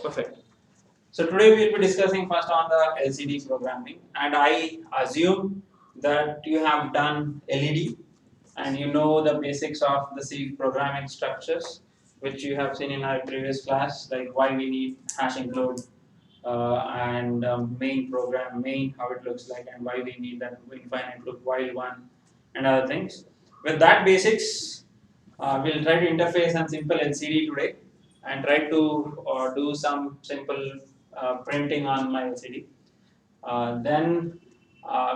Perfect. So today we will be discussing first on the LCD programming, and I assume that you have done LED and you know the basics of the C programming structures, which you have seen in our previous class, like why we need hash include and main program, main how it looks like, and why we need that infinite loop while one and other things. With that basics, we'll try to interface on simple LCD today and try to do some simple printing on my LCD. Then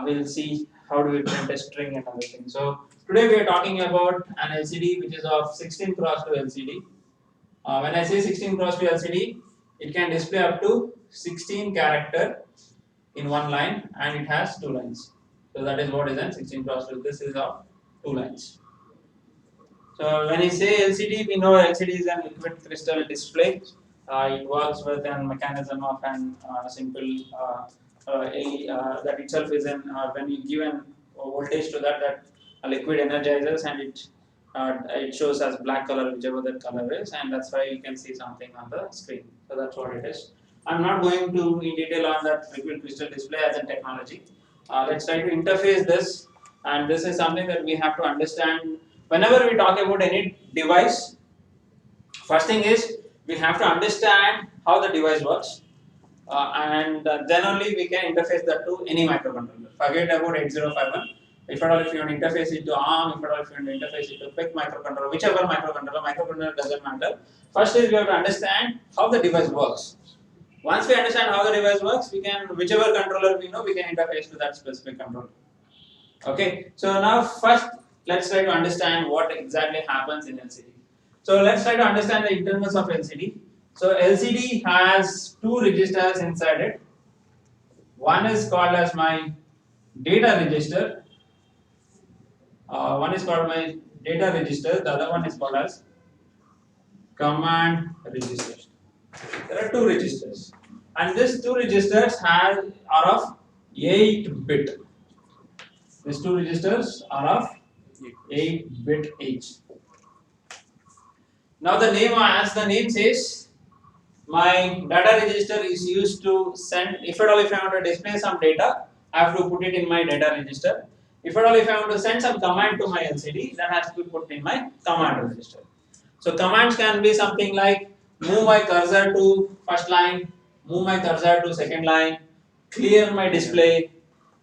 we'll see how do we print a string and other things. So today we are talking about an LCD which is of 16 cross 2 LCD. When I say 16 cross 2 LCD, it can display up to 16 character in one line and it has two lines. So that is what is an 16 cross 2. This is of two lines. So when you say LCD, we know LCD is a liquid crystal display. It works with a mechanism of an simple that itself is an when you give an voltage to that a liquid energizes and it shows as black color whichever that color is, and that's why you can see something on the screen. So that's what it is. I'm not going to in detail on that liquid crystal display as a technology. Let's try to interface this, and this is something that we have to understand whenever we talk about any device. First thing is we have to understand how the device works, and then only we can interface that to any microcontroller. Forget about 8051. If at all if you want to interface it to ARM, if at all if you want to interface it to PIC microcontroller, whichever microcontroller doesn't matter. First is we have to understand how the device works. Once we understand how the device works, we can, whichever controller we know, we can interface to that specific controller. Okay, so now first let's try to understand what exactly happens in LCD. So let's try to understand the internals of LCD. So LCD has two registers inside it. One is called as my data register. One is called my data register. The other one is called as command register. There are two registers, and these two registers are of 8-bit. These two registers are of 8-bit each. Now the name, as the name says, my data register is used to send, if at all if I want to display some data, I have to put it in my data register. If at all if I want to send some command to my LCD, that has to be put in my command register. So commands can be something like move my cursor to first line, move my cursor to second line, clear my display.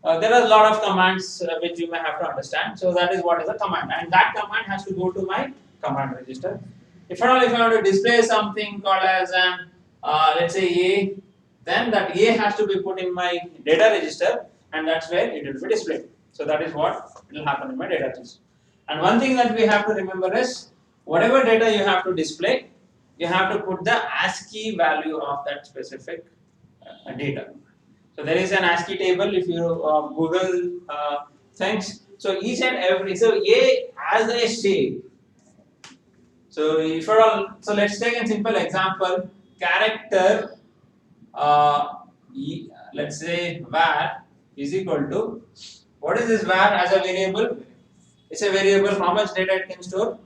There are a lot of commands which you may have to understand. So that is what is a command, and that command has to go to my command register. If at all if I want to display something called as an let's say A, then that A has to be put in my data register, and that's where it will be displayed. So that is what will happen in my data register. And one thing that we have to remember is whatever data you have to display, you have to put the ASCII value of that specific data. So there is an ASCII table if you Google things. So each and every, so A as a shape. So if at all, so let's take a simple example. Character, let's say var is equal to, what is this var as a variable? It's a variable. How much data it can store?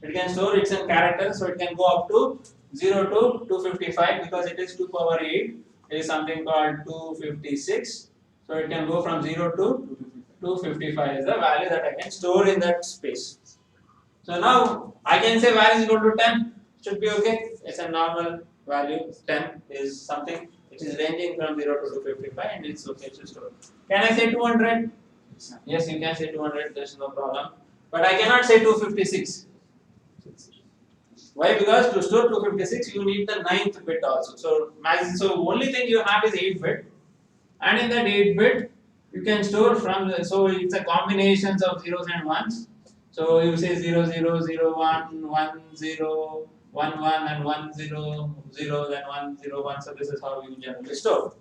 It can store it's in characters, so it can go up to 0 to 255 because it is 2 power 8. It is something called 256. So it can go from 0 to 255 is the value that I can store in that space. So now I can say var is equal to 10. Should be okay. It's a normal value. 10 is something which is ranging from 0 to 255 and it's okay to store. Can I say 200? Yes, you can say 200. There's no problem. But I cannot say 256. Why? Because to store 256 you need the 9th bit also. So only thing you have is 8-bit, and in that 8-bit you can store from so it's a combinations of zeros and ones. So you say 0 0 0 1 1 0 1 1 and 1 0 0 then 1 0 1. So this is how you generally store.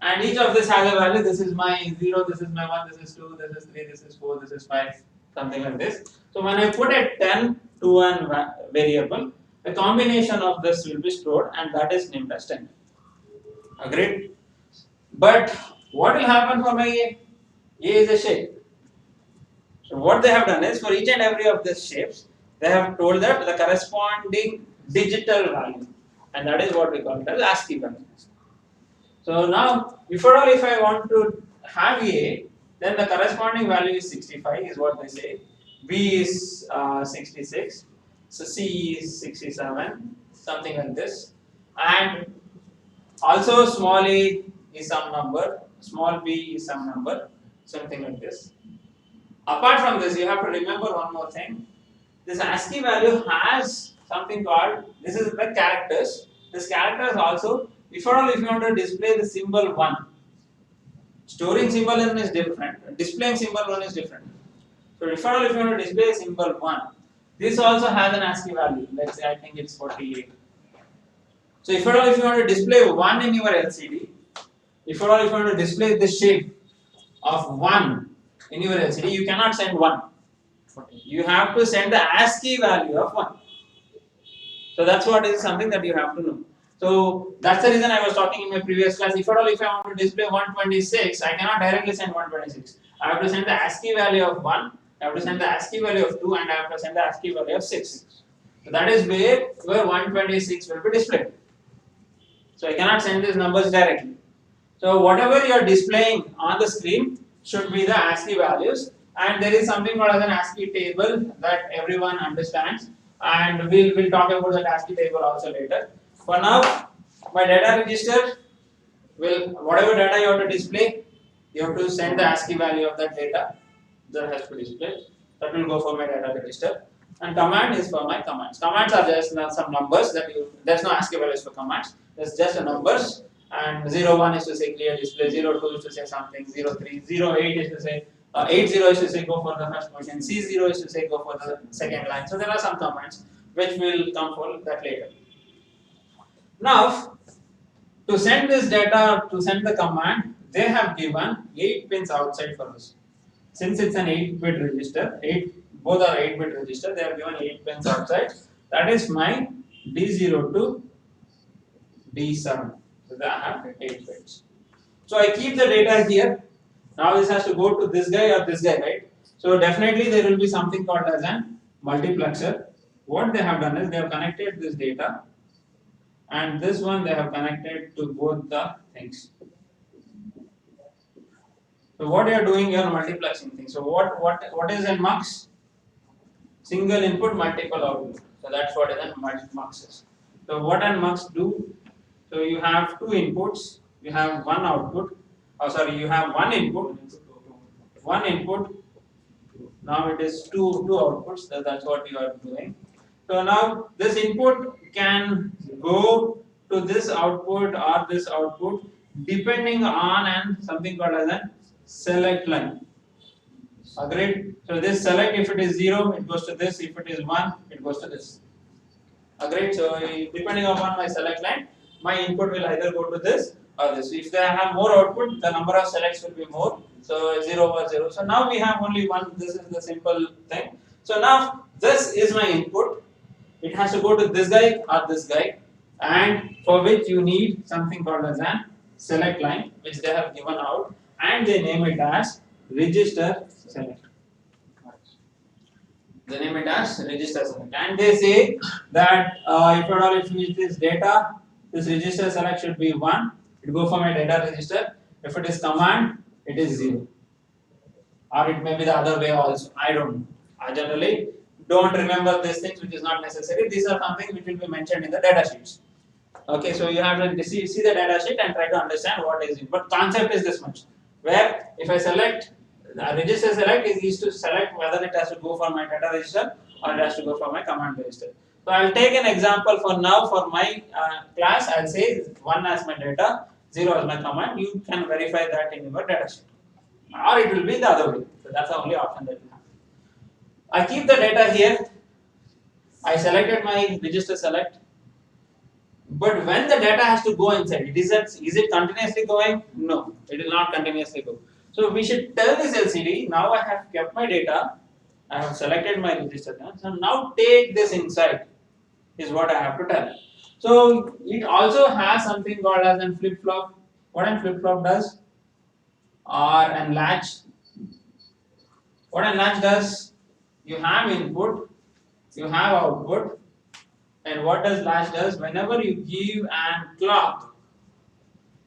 And each of this has a value. This is my 0, this is my 1, this is 2, this is 3, this is 4, this is 5, something like this. So when I put a 10 to an variable, a combination of this will be stored, and that is named as 10. Agreed? But what will happen for my A? A is a shape. So what they have done is for each and every of these shapes, they have told that the corresponding digital value. and that is what we call it as ASCII value. So now, if at all if I want to have A, then the corresponding value is 65 is what they say. B is 66, so C is 67, something like this, and also small a is some number, small b is some number, something like this. Apart from this, you have to remember one more thing. This ASCII value has something called, this is the characters. This characters also, if at all if you want to display the symbol 1, storing symbol 1 is different, displaying symbol 1 is different. So if at all if you want to display symbol 1, this also has an ASCII value. Let's say I think it's 48. So if at all if you want to display 1 in your LCD, if at all if you want to display the shape of 1 in your LCD, you cannot send 1. You have to send the ASCII value of 1. So that's what is something that you have to know. So that's the reason I was talking in my previous class. If at all if I want to display 126, I cannot directly send 126. I have to send the ASCII value of 1, I have to send the ASCII value of 2, and I have to send the ASCII value of 6. So that is where your 126 will be displayed. So I cannot send these numbers directly. So whatever you are displaying on the screen should be the ASCII values, and there is something called as an ASCII table that everyone understands, and we'll talk about that ASCII table also later. For now, my data register will, whatever data you have to display, you have to send the ASCII value of that data that has to be displayed. That will go for my data register. And command is for my commands. Commands are just some numbers that you, there's no ASCII values for commands. There's just a numbers, and 01 is to say clear display, 02 is to say something, 03, 08 is to say 80 is to say go for the first position, C0 is to say go for the second line. So there are some commands which will come for that later. Now, to send this data, to send the command, they have given 8 pins outside for this. Since it's an 8-bit register, both are 8-bit register, they have given 8 pins outside. That is my D0 to D7. So I have 8 bits. So I keep the data here. Now this has to go to this guy or this guy, right? So definitely there will be something called as an multiplexer. What they have done is they have connected this data, and this one they have connected to both the things. So what you are doing, you are multiplexing things. So what is a mux? Single input, multiple output. So that's what is a mux is. So what an mux do? So you have 2 inputs, you have 1 output. You have 1 input, 1 input. Now it is two outputs. That's what you are doing. So now this input can go to this output or this output depending on and something called as a select line. Agreed? So this select, if it is 0, it goes to this. If it is 1, it goes to this. Agreed? So depending upon my select line, my input will either go to this or this. If they have more output, the number of selects will be more. So 0 or 0. So now we have only one. This is the simple thing. So now this is my input. It has to go to this guy or this guy, and for which you need something called as an select line, which they have given out, and they name it as register select. They name it as register select, and they say that if at all if it is data, this register select should be 1. It go for my data register. If it is command, it is 0, or it may be the other way also. I don't know. I generally don't remember these things, which is not necessary. These are something which will be mentioned in the data sheets. Okay, so you have to see the data sheet and try to understand what is it. But concept is this much, where if I select register select is used to select whether it has to go for my data register or it has to go for my command register. So I will take an example for now for my class. I will say 1 as my data, 0 as my command. You can verify that in your data sheet, or it will be the other way. So that's the only option that you have. I keep the data here. I selected my register select, but when the data has to go inside, is it continuously going? No, it will not continuously go. So we should tell this LCD, now I have kept my data, I have selected my register, so now take this inside is what I have to tell. So it also has something called as a flip-flop. What a flip-flop does? Or an latch. What a latch does? You have input, you have output, And what does latch does? Whenever you give an clock,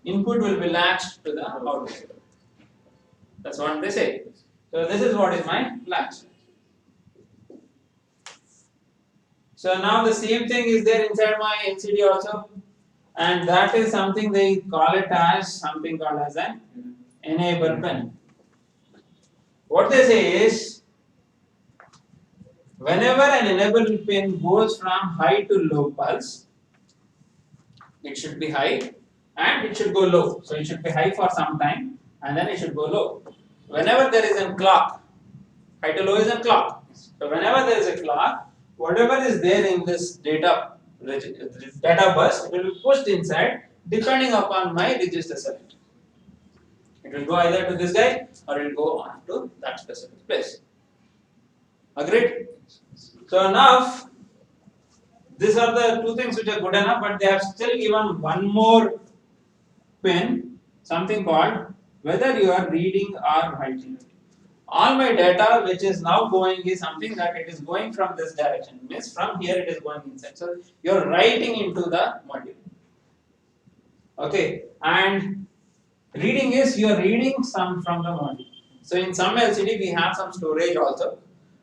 input will be latched to the output. That's what they say. So this is what is my latch. So now the same thing is there inside my LCD also, and that is something they call it as something called as an enable pin. What they say is, whenever an enable pin goes from high to low pulse, it should be high and it should go low. So it should be high for some time and then it should go low. Whenever there is a clock, high to low is a clock. So whenever there is a clock, whatever is there in this data bus will be pushed inside depending upon my register select. It will go either to this guy or it will go on to that specific place. Agreed? So now these are the two things which are good enough, but they have still given one more pin, something called whether you are reading or writing. All my data which is now going is something that it is going from this direction, means from here it is going inside. So you are writing into the module. Okay, and reading is you are reading some from the module. So in some LCD we have some storage also,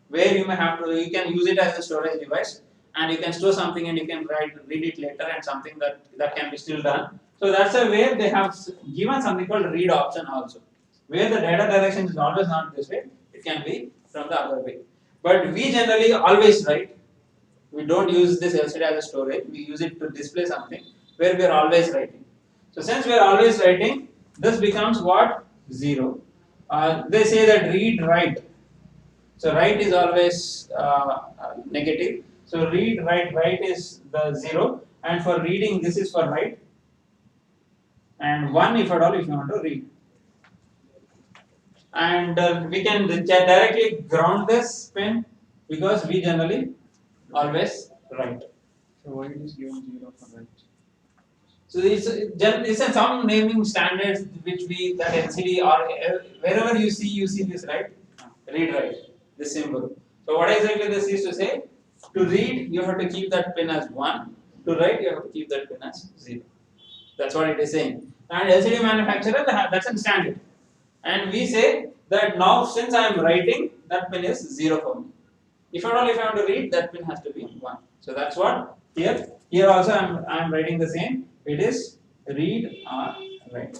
where you may have to, you can use it as a storage device, and you can store something and you can read it later, and something that can be still done. So that's a way they have given something called read option also, where the data direction is always not this way, it can be from the other way. But we generally always write. We don't use this LCD as a storage. We use it to display something where we are always writing. So since we are always writing, this becomes what? 0. They say that read write. So write is always negative. So read write is the 0, and for reading this is for write, and 1 if at all if you want to read. And we can directly ground this pin because we generally always write. So why it is given 0 for write? So it's some naming standards which we that LCD or wherever you see this, right? Read write this symbol. So what exactly this is to say? To read you have to keep that pin as 1. To write you have to keep that pin as 0. That's what it is saying. And LCD manufacturer that's a standard. And we say that now since I am writing, that pin is 0 for me. If at all if I want to read, that pin has to be 1. So that's what here. Here also I am writing the same. It is read or write.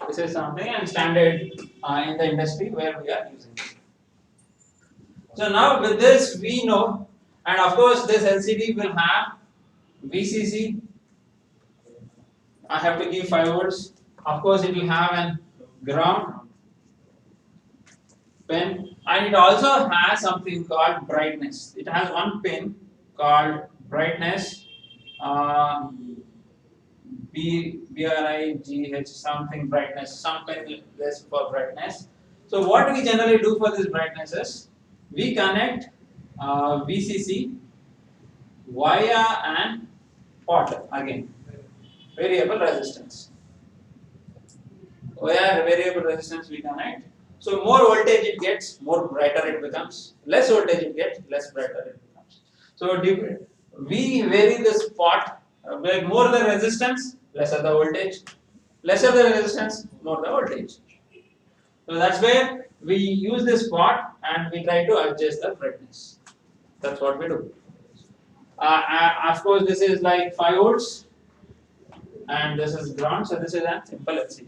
This is something and standard in the industry where we are using it. So now with this we know, and of course this LCD will have VCC. I have to give 5 volts. Of course it will have an ground pin, and it also has something called brightness. It has one pin called brightness. BRIGH something brightness, some pin this for brightness. So what we generally do for this brightness is we connect VCC via an pot again, variable resistance. Via variable resistance we connect. So more voltage it gets, more brighter it becomes. Less voltage it gets, less brighter it becomes. So we vary this pot. More the resistance, lesser the voltage. Lesser the resistance, more the voltage. So that's where we use this pot and we try to adjust the brightness. That's what we do. Of course, this is like 5 volts, and this is ground. So this is a simple LCD.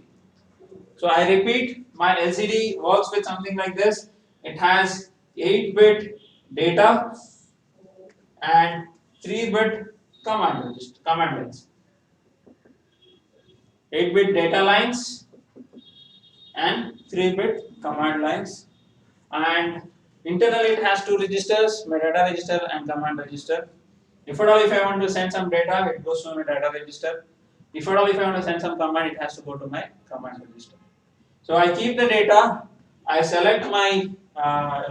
So I repeat, my LCD works with something like this. It has 8-bit data and 3-bit command lines. 8-bit data lines and 3-bit command lines, and internally it has 2 registers, my data register and command register. If at all if I want to send some data, it goes to my data register. If at all if I want to send some command, it has to go to my command register. So I keep the data, I select my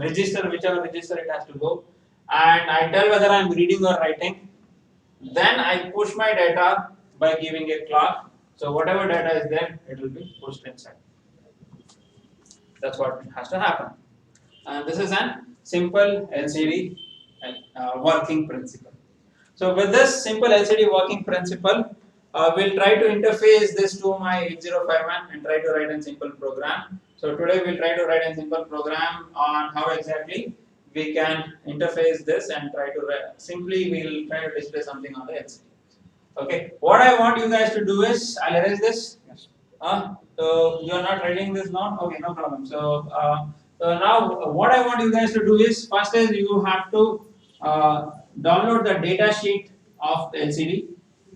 register, whichever register it has to go, and I tell whether I am reading or writing. Then I push my data by giving a clock. So whatever data is there, it will be pushed inside. That's what has to happen. And this is a simple LCD working principle. So with this simple LCD working principle, we'll try to interface this to my 8051 and try to write a simple program. So today we'll try to write a simple program on how exactly we can interface this and try to simply we'll try to display something on the LCD. Okay, what I want you guys to do is I'll erase this. Yes. So you are not writing this now? Okay, no problem. So now what I want you guys to do is first is you have to download the data sheet of the LCD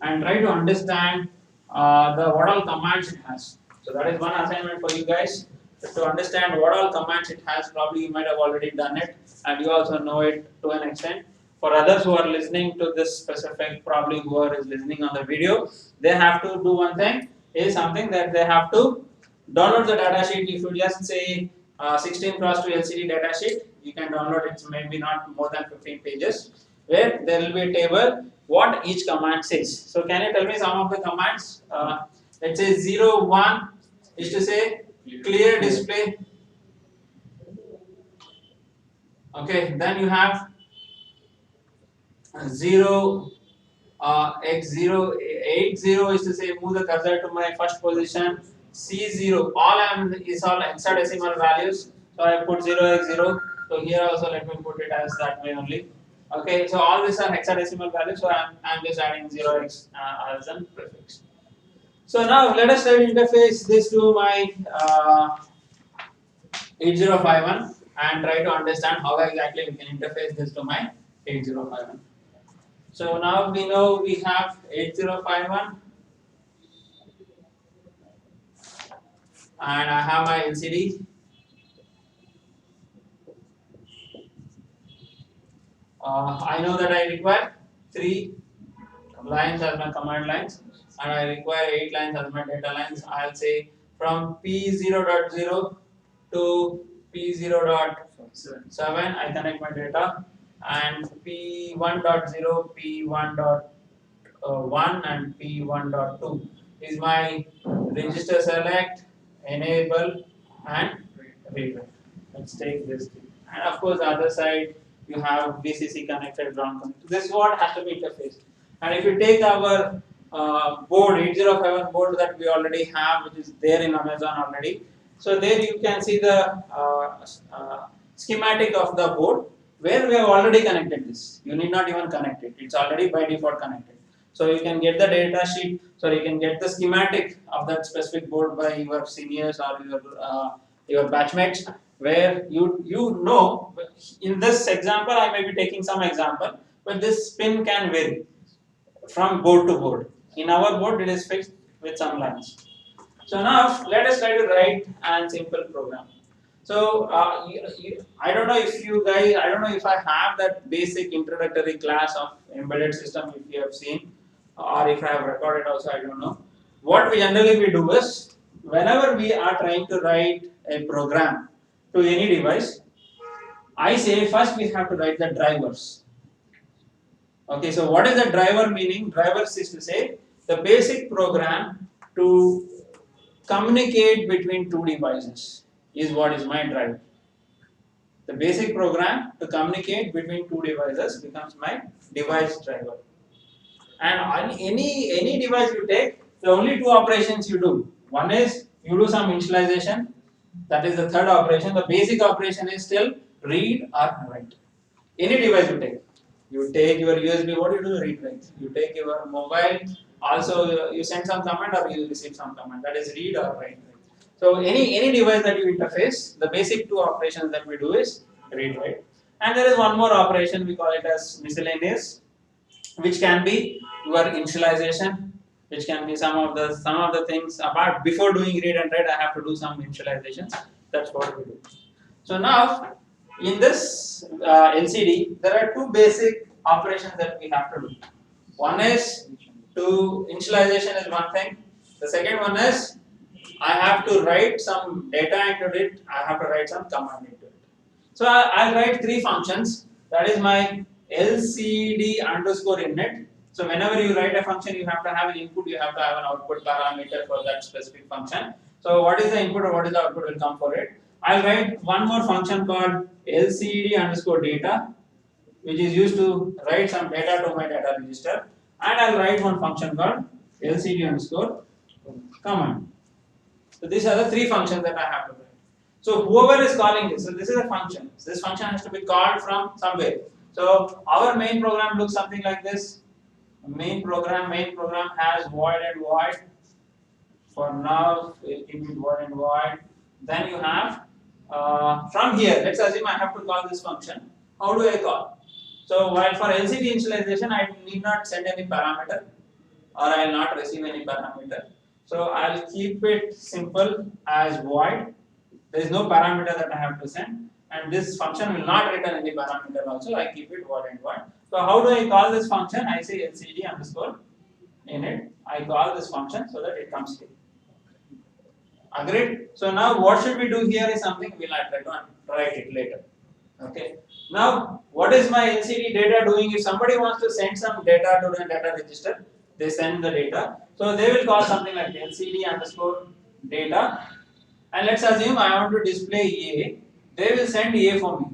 and try to understand the what all commands it has. So that is one assignment for you guys to understand what all commands it has. Probably you might have already done it and you also know it to an extent. For others who are listening to this specific, probably who are listening on the video, they have to do one thing is something that they have to download the data sheet. If you just say 16 cross 2 LCD data sheet, you can download it. Maybe not more than 15 pages, where there will be a table what each command says. So can you tell me some of the commands? Let's say 0, 1 is to say clear display. Okay, then you have 0 x0 80 is to say move the cursor to my first position. C0 all is all hexadecimal values, so I put 0x0. So here also let me put it as that way only. Okay, so all these are hexadecimal values, so I'm just adding 0x as a prefix. So now let us try to interface this to my 8051 and try to understand how exactly we can interface this to my 8051. So now we know we have 8051 and I have my LCD. I know that I require 3 lines as my command lines and I require 8 lines as my data lines. I'll say from P0.0 to P0.7 I connect my data, and P1.0, P1.1 and P1.2 is my register select, enable and read. Let's take this thing. And of course the other side you have VCC connected, ground connected. This is what has to be interfaced. And if you take our board 8051 board that we already have, which is there in Amazon already, so there you can see the schematic of the board where we have already connected this. You need not even connect it. It's already by default connected. So you can get the data sheet. So you can get the schematic of that specific board by your seniors or your batchmates. Where you know, in this example, I may be taking some example, but this pin can vary from board to board. In our board, it is fixed with some lines. So now let us try to write a simple program. So I don't know if you guys, I don't know if I have that basic introductory class of embedded system if you have seen, or if I have recorded also, I don't know. What we generally do is, whenever we are trying to write a program to any device, I say first we have to write the drivers. Okay, so what is the driver meaning? Drivers is to say the basic program to communicate between two devices is what is my driver. The basic program to communicate between two devices becomes my device driver. And on any device you take, the only two operations you do. One is you do some initialization, that is the third operation. The basic operation is still read or write. Any device you take. You take your USB, what do you do? Read, write. You take your mobile, also you send some command or you receive some command. That is read or write. So any device that you interface, the basic two operations that we do is read, write. And there is one more operation, we call it as miscellaneous, which can be your initialization, which can be some of the things apart. Before doing read and write, I have to do some initializations. That's what we do. So now in this LCD, there are two basic operations that we have to do. One is to initialization is one thing. The second one is I have to write some data into it. I have to write some command into it. So I'll write three functions. That is my LCD underscore init. So whenever you write a function, you have to have an input, you have to have an output parameter for that specific function. So what is the input or what is the output will come for it. I'll write one more function called LCD underscore data. which is used to write some data to my data register, and I'll write one function called LCD underscore command. So these are the three functions that I have to write. So whoever is calling this, so this is a function. This function has to be called from somewhere. So our main program looks something like this. Main program has void and void. For now, we'll keep it void and void. Then you have from here. Let's assume I have to call this function. How do I call? So while for LCD initialization, I need not send any parameter, or I will not receive any parameter. So I'll keep it simple as void. There is no parameter that I have to send, and this function will not return any parameter also. I keep it void and void. So how do I call this function? I say LCD underscore init. I call this function so that it comes here. Agreed? So now what should we do here is something we'll try to write it later. Okay. Now what is my LCD data doing? If somebody wants to send some data to the data register, they send the data. So they will call something like LCD underscore data. And let's assume I want to display A. They will send A for me.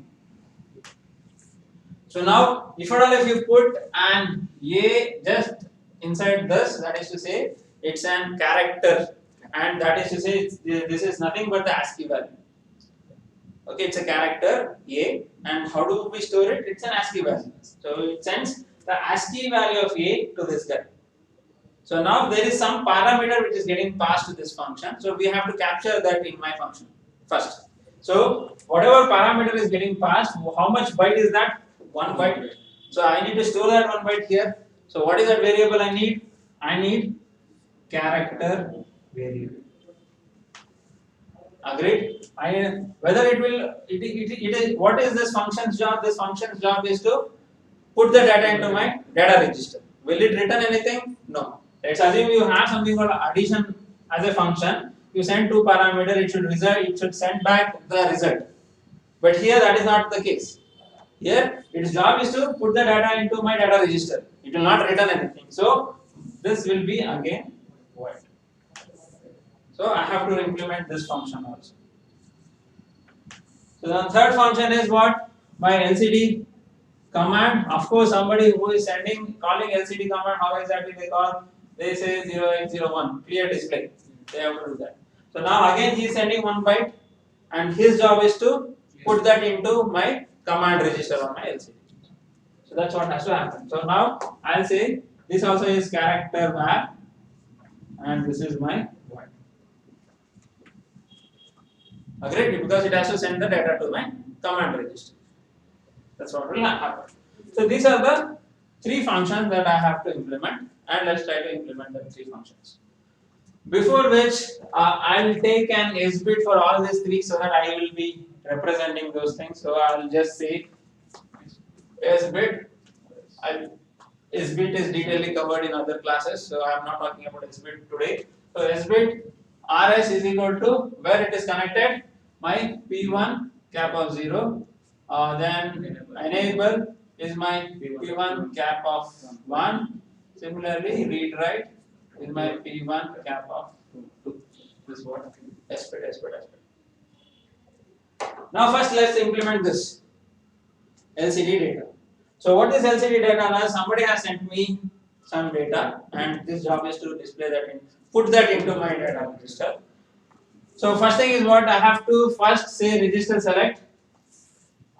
So now, if at all if you put an A just inside this, that is to say, it's an character, and that is to say, this is nothing but the ASCII value. Okay, it's a character A, and how do we store it? It's an ASCII value. So it sends the ASCII value of A to this guy. So now there is some parameter which is getting passed to this function. So we have to capture that in my function first. So whatever parameter is getting passed, how much byte is that? 1 byte. So I need to store that 1 byte here. So what is that variable I need? I need character variable. Agreed? Whether it will, it is, what is this function's job? This function's job is to put the data into my data register. Will it return anything? No. Let's assume you have something called addition as a function. You send two parameter, it should send back the result. But here that is not the case. Here its job is to put the data into my data register. It will not return anything. So this will be again void. So I have to implement this function also. So the third function is what? My LCD command. Of course, somebody who is calling LCD command, how exactly they call? They say 0801 clear display. They have to do that. So now again he is sending 1 byte, and his job is to put that into my command register on my LCD. So that's what has to happen. So now I'll say this also is character var, and this is my void. Agreed? Because it has to send the data to my command register. That's what will happen. So these are the three functions that I have to implement, and let's try to implement the three functions. Before which I will take an SBIT for all these three so that I will be representing those things. So I will just say SBIT. SBIT is detailedly covered in other classes, so I am not talking about SBIT today. So SBIT RS is equal to where it is connected, my P1 cap of 0, then enable is my P1 cap of 1. Similarly, read write is my P1 cap of 2. This is what SBIT. Now first let's implement this LCD data. So what is LCD data does? Somebody has sent me some data, and this job is to display that put that into my data register. So first thing is what I have to first say register select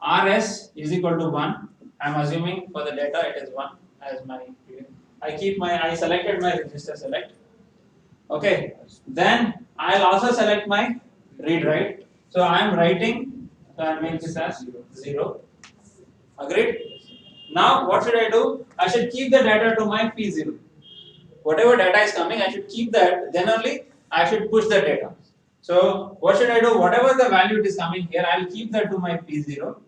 RS is equal to 1. I am assuming for the data it is 1 as my I selected my register select. Okay, then I'll also select my read write. So I am writing, so I'll make this as 0. Agreed? Now what should I do? I should keep the data to my P0. Whatever data is coming, I should keep that, then only I should push the data. So what should I do? Whatever the value it is coming here, I will keep that to my P0.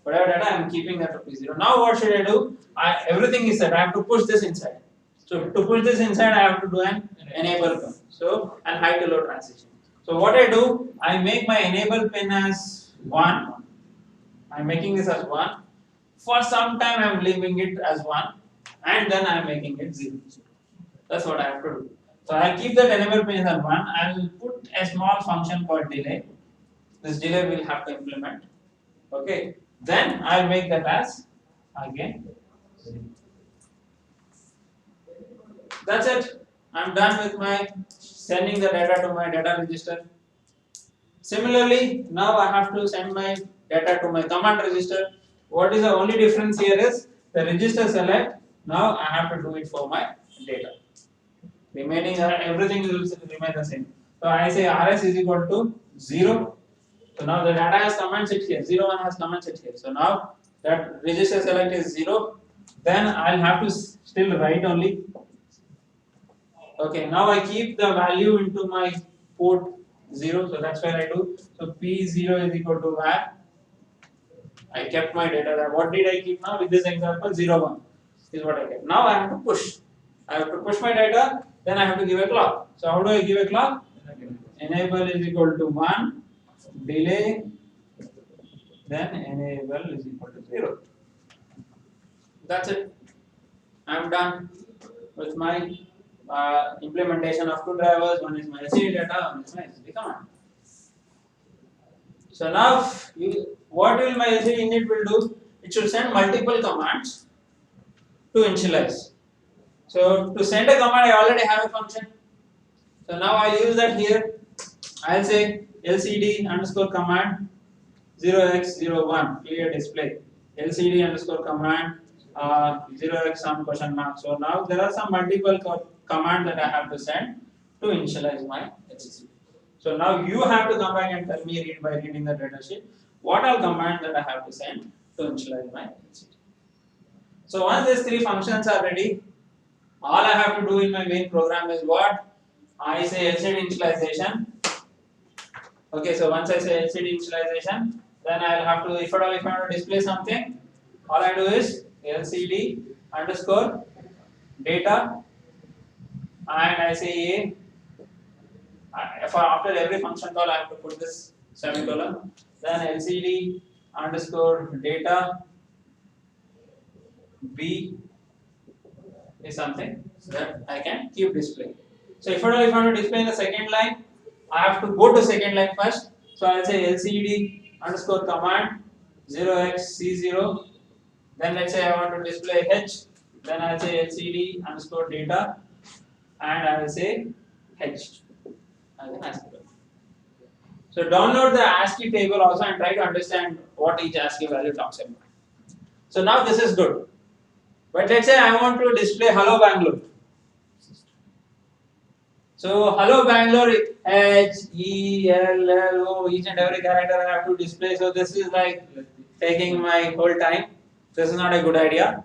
Whatever data, I am keeping that to P0. Now what should I do? Everything is set. I have to push this inside. So to push this inside, I have to do an enable pin. So and high to low transition. So what I do, I make my enable pin as 1. I am making this as 1. For some time, I am leaving it as 1, and then I am making it 0. That's what I have to do. So I will keep that enable pin as 1. I will put a small function called delay. This delay will have to implement. Okay. Then I'll make that as again 0. That's it. I'm done with my sending the data to my data register. Similarly, now I have to send my data to my command register. What is the only difference here is the register select. Now I have to do it for my data. Remaining everything will remain the same. So I say rs is equal to 0. So now the data has come and sit here. 0 1 has come and sit here. So now that register select is 0. Then I'll have to still write only. Okay, now I keep the value into my port 0. So that's where I do. So P0 is equal to var. I kept my data there. What did I keep now? With this example, 0 1 is what I kept. Now I have to push. I have to push my data, then I have to give a clock. So how do I give a clock? Enable is equal to 1, delay, then enable is equal to 0. That's it. I'm done with my implementation of two drivers. One is my LCD data, one is my LCD command. So now, what will my LCD init will do? It should send multiple commands to initialize. So to send a command, I already have a function. So now I'll use that here. I'll say LCD underscore command 0x01 clear display. LCD underscore command 0x some question mark. So now there are some multiple commands that I have to send to initialize my LCD. So now you have to come back and tell me read by reading the data sheet what are commands that I have to send to initialize my LCD. So once these three functions are ready, all I have to do in my main program is what? I say LCD initialization. Okay, so once I say LCD initialization, then I'll have to, if I want to display something, all I do is LCD underscore data, and I say for after every function call I have to put this semicolon. Then LCD underscore data B is something that I can keep displaying. So if I want to display in the second line, I have to go to second line first. So I'll say LCD underscore command 0xC0. Then let's say I want to display H. Then I'll say LCD underscore data, and I will say H as an ASCII value. So download the ASCII table also and try to understand what each ASCII value talks about. So now this is good. But let's say I want to display Hello Bangalore. So Hello Bangalore, H, E, L, L, O, each and every character I have to display. So this is like taking my whole time. This is not a good idea.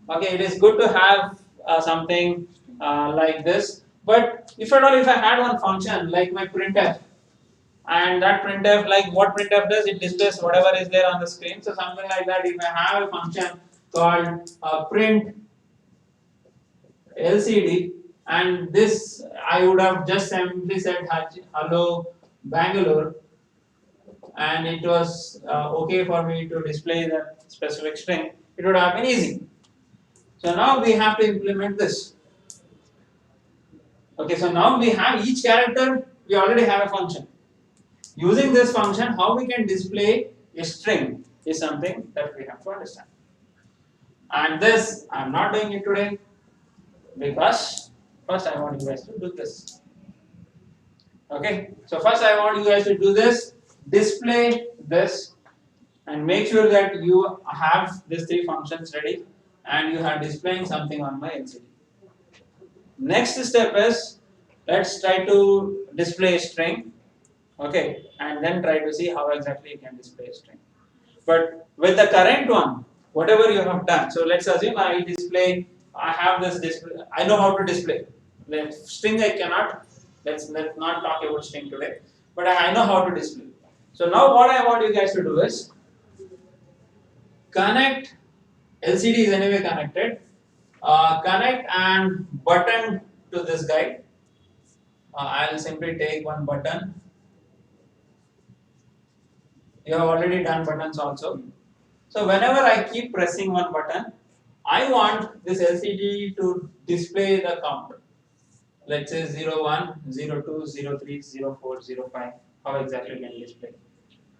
Okay, it is good to have something like this. But if at all, if I had one function like my printf, and that printf, like what printf does, it displays whatever is there on the screen. So something like that. If I have a function called print LCD, and this I would have just simply said hello Bangalore, and it was okay for me to display that specific string, it would have been easy. So now we have to implement this. Okay, so now we have each character, we already have a function. Using this function, how we can display a string is something that we have to understand. And this, I am not doing it today because first I want you guys to do this. Okay, so first I want you guys to do this, display this, and make sure that you have these three functions ready and you are displaying something on my LCD. Next step is, let's try to display a string, okay, and then try to see how exactly you can display a string. But with the current one, whatever you have done, so let's assume I have this display, I know how to display. String I cannot, let's not talk about string today, but I know how to display. So now what I want you guys to do is, connect, LCD is anyway connected, connect and button to this guy. I'll simply take one button. You have already done buttons also. So whenever I keep pressing one button, I want this LCD to display the count. Let's say 01, 02, 03, 04, 05. How exactly you can display?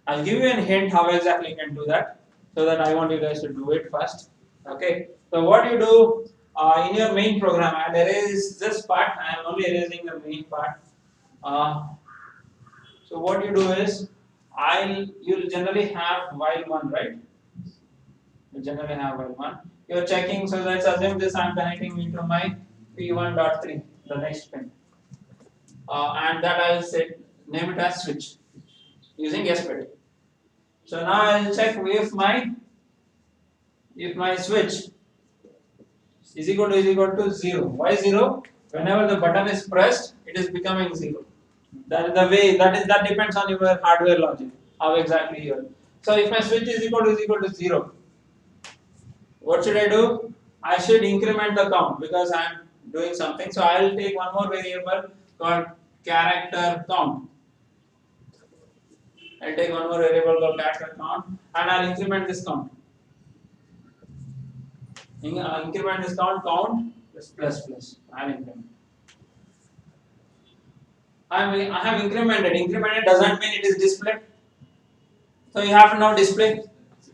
I'll give you a hint how exactly you can do that. so that I want you guys to do it first. Okay. So what you do in your main program, I'll erase this part. I am only erasing the main part. So what you do is, you'll generally have while one, right? You generally have while one. You're checking. So let's assume this I'm connecting into my P1.3, the next pin, and that I'll set name it as switch using SPID. So now I'll check if my switch is equal to 0. Why 0? Whenever the button is pressed, it is becoming 0. That is the way. That depends on your hardware logic. How exactly you are. So if my switch is equal to 0, what should I do? I should increment the count because I am doing something. So I will take one more variable called character count. I'll take one more variable called character count and I'll increment this count. Increment this count plus. I'll increment. I have incremented. Incremented doesn't mean it is displayed. So you have to now display.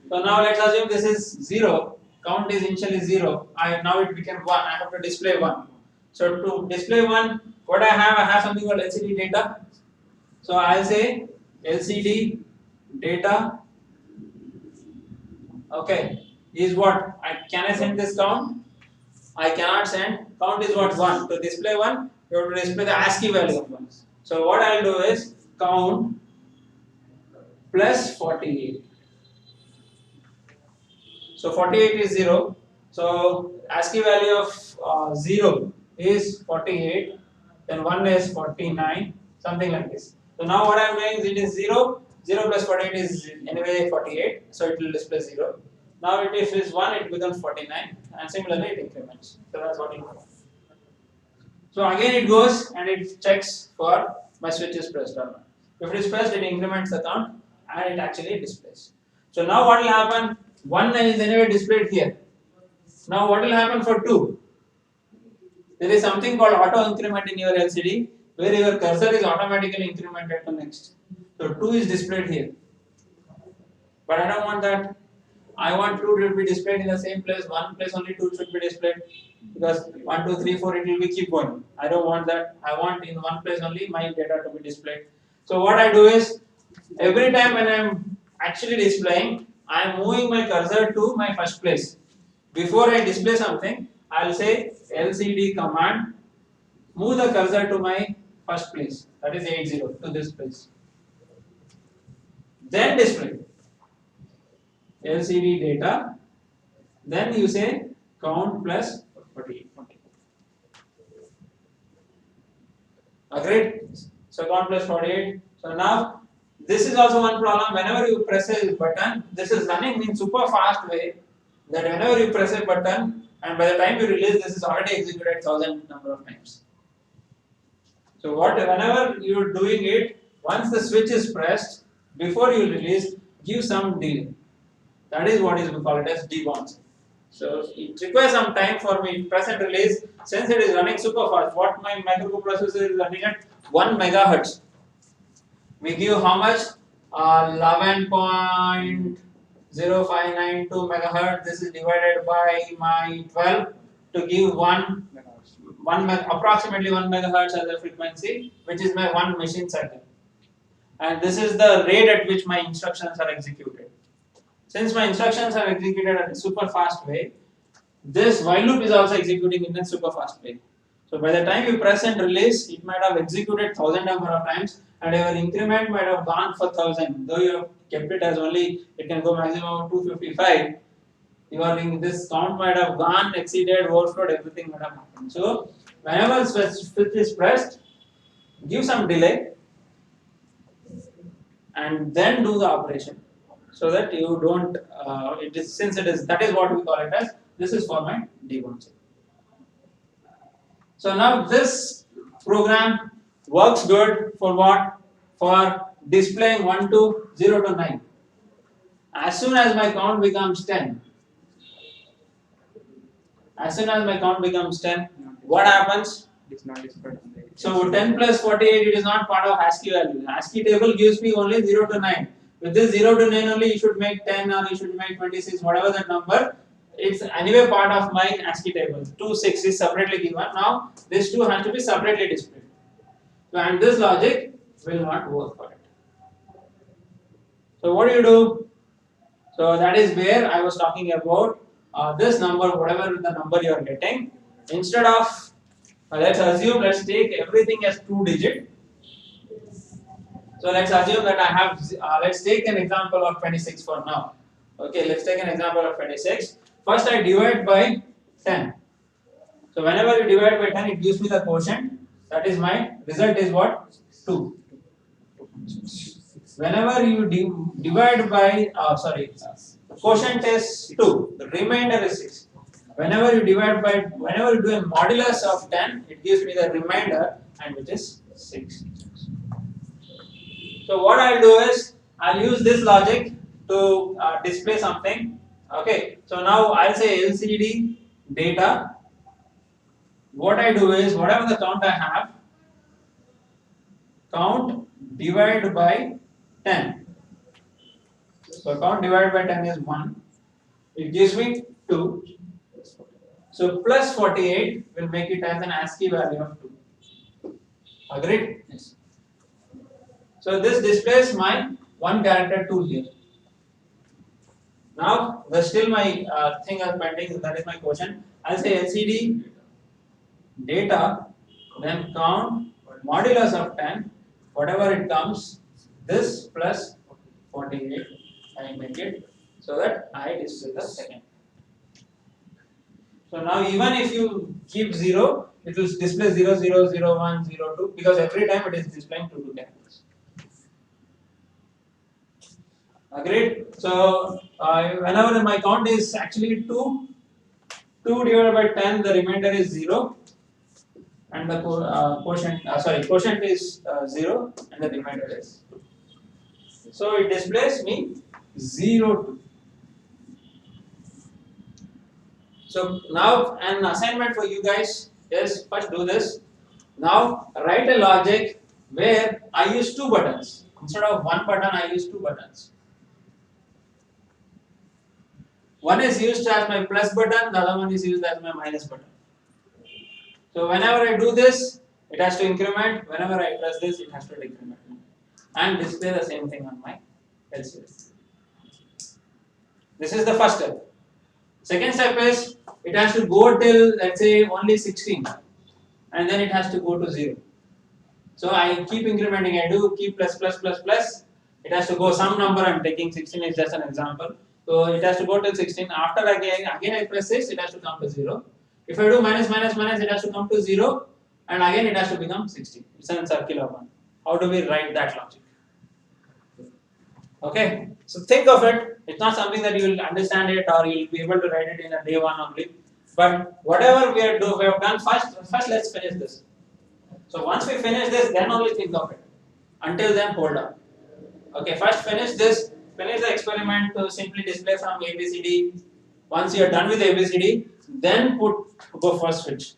So now let's assume this is 0. Count is initially 0. Now it became 1. I have to display 1. So to display 1, what I have something called LCD data. So I'll say LCD data. Okay, is what? Can I send this count? I cannot send. Count is what? 1. To display 1, you have to display the ASCII value of 1. So what I'll do is count plus 48. So 48 is 0. So ASCII value of 0 is 48. Then 1 is 49. Something like this. So now what I am doing is it is 0. 0 plus 48 is anyway 48. So it will display 0. Now if it is 1, it becomes 49. And similarly it increments. So that's what it does. So again it goes and it checks for my switch is pressed or not. If it is pressed, it increments the count and it actually displays. So now what will happen? 1 is anyway displayed here. Now what will happen for 2? There is something called auto increment in your LCD where your cursor is automatically incremented to next. So 2 is displayed here. But I don't want that. I want 2 to be displayed in the same place. 1 place only 2 should be displayed. Because 1, 2, 3, 4 it will be keep going. I don't want that. I want in 1 place only my data to be displayed. So what I do is every time when I am actually displaying, I am moving my cursor to my first place. Before I display something, I will say LCD command, move the cursor to my first place, that is 80, to this place. Then display LCD data, then you say count plus 48. Agreed? So count plus 48. So now this is also one problem. Whenever you press a button, this is running in super fast way that whenever you press a button and by the time you release, this is already executed 1000 number of times. So whenever you are doing it, once the switch is pressed, before you release, give some delay. That is what is we call it as debouncing. So it requires some time for me to press and release. Since it is running super fast, what my microprocessor is running at 1 megahertz. We give how much? 11.0592 megahertz. This is divided by my 12 to give approximately 1 megahertz as a frequency, which is my 1 machine cycle. And this is the rate at which my instructions are executed. Since my instructions are executed at a super fast way, this while loop is also executing in a super fast way. So by the time you press and release, it might have executed 1000 number of times and your increment might have gone for 1000. Though you have kept it as only, it can go maximum 255. This count might have gone, exceeded, overflowed, everything might have happened. So whenever switch is pressed, give some delay and then do the operation so that you don't, that is what we call it as, this is for my debouncing. So now this program works good for what? For displaying 1 to 0 to 9. As soon as my count becomes 10, what happens? It's not displayed on the So 10 plus 48, it is not part of ASCII value. ASCII table gives me only 0 to 9. With this 0 to 9 only, you should make 10 or you should make 26, whatever that number. It's anyway part of my ASCII table. 2, 6 is separately given. Now this 2 has to be separately displayed. So, and this logic will not work for it. So what do you do? So that is where I was talking about this number, whatever the number you are getting. Instead of let's take everything as 2-digit. So let's assume that I have, let's take an example of 26 for now. Okay, let's take an example of 26. First I divide by 10. So whenever you divide by 10, it gives me the quotient. That is my result is what? 2. Whenever you divide by, quotient is 2. The remainder is 6. Whenever you divide by, whenever you do a modulus of 10, it gives me the remainder, and which is 6. So what I'll do is, I'll use this logic to display something. Okay, so now I'll say LCD data. What I do is, whatever the count I have, count divided by 10. So count divided by 10 is 1. It gives me 2. So plus 48 will make it as an ASCII value of 2. Agreed? Yes. So this displays my one character 2 here. Now there's still my thing is pending, that is my quotient. I'll say LCD data, then count modulus of 10, whatever it comes, this plus 48, I make it so that I display the second. So now even if you keep 0, it will display 0, 0, 0, 1, 0, 2, because every time it is displaying 2 characters. Agreed? So whenever my count is actually 2 divided by 10, the remainder is 0, and the quotient is 0, and the remainder is 2. So it displays me 0, 2. So now an assignment for you guys is, first do this. Now write a logic where I use 2 buttons. Instead of 1 button, I use 2 buttons. One is used as my plus button, the other one is used as my minus button. So whenever I do this, it has to increment. Whenever I press this, it has to decrement. And display the same thing on my LCD. This is the first step. Second step is, it has to go till, let's say, only 16, and then it has to go to 0. So I keep incrementing, I do keep plus plus plus plus, it has to go some number, I'm taking 16 is just an example. So it has to go till 16, after again I press 6, it has to come to 0. If I do minus minus minus, it has to come to 0, and again it has to become 16. It's a circular one. How do we write that logic? Okay, so think of it. It's not something that you will understand it or you will be able to write it in a day one only. But whatever we have done, first let's finish this. So once we finish this, then only think of it. Until then, hold on. Okay, first finish this. Finish the experiment to simply display from ABCD. Once you are done with ABCD, then go for switch.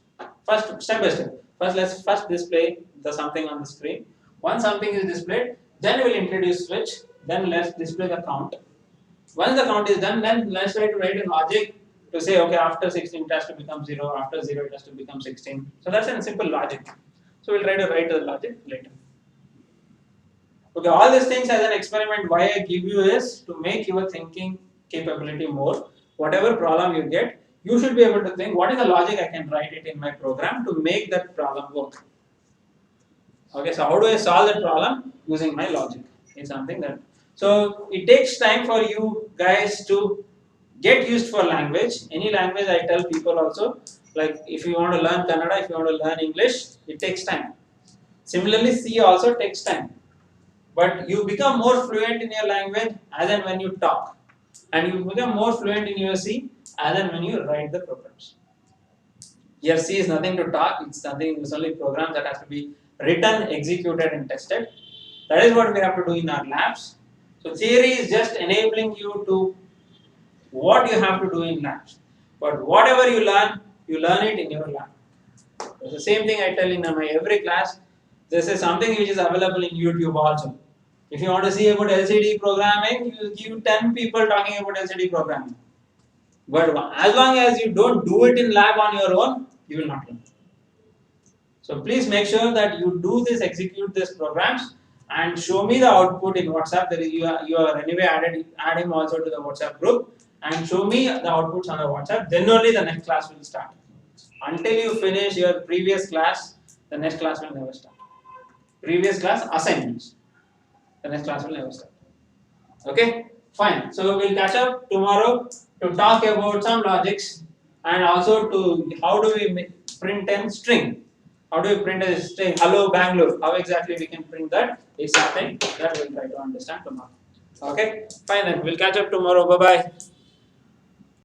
First, step by step. Let's display something on the screen. Once something is displayed, then we will introduce switch. Then let's display the count. Once the count is done, then let's try to write a logic to say, okay, after 16 it has to become 0, after 0 it has to become 16. So that's a simple logic. So we'll try to write the logic later. Okay, all these things as an experiment, why I give you is to make your thinking capability more. Whatever problem you get, you should be able to think, what is the logic I can write it in my program to make that problem work. Okay, so how do I solve that problem? Using my logic. It's something that, so it takes time for you guys to get used for language. Any language I tell people also, like if you want to learn Kannada, if you want to learn English, it takes time. Similarly, C also takes time. But you become more fluent in your language as and when you talk. And you become more fluent in your C as and when you write the programs. Here C is nothing to talk, it's only program that has to be written, executed and tested. That is what we have to do in our labs. So theory is just enabling you to what you have to do in labs. But whatever you learn it in your lab. It's the same thing I tell in my every class. This is something which is available in YouTube also. If you want to see about LCD programming, you give 10 people talking about LCD programming. But as long as you don't do it in lab on your own, you will not learn. So please make sure that you do this, execute these programs, and show me the output in WhatsApp. There is you are anyway add him also to the WhatsApp group, and show me the outputs on the WhatsApp. Then only the next class will start. Until you finish your previous class, the next class will never start. Previous class assignments. The next class will never start. Okay, fine. So we'll catch up tomorrow to talk about some logics and also to how do we print a string. How do we print a string? Hello Bangalore. How exactly we can print that is something that we'll try to understand tomorrow. Okay, fine then. We'll catch up tomorrow. Bye bye.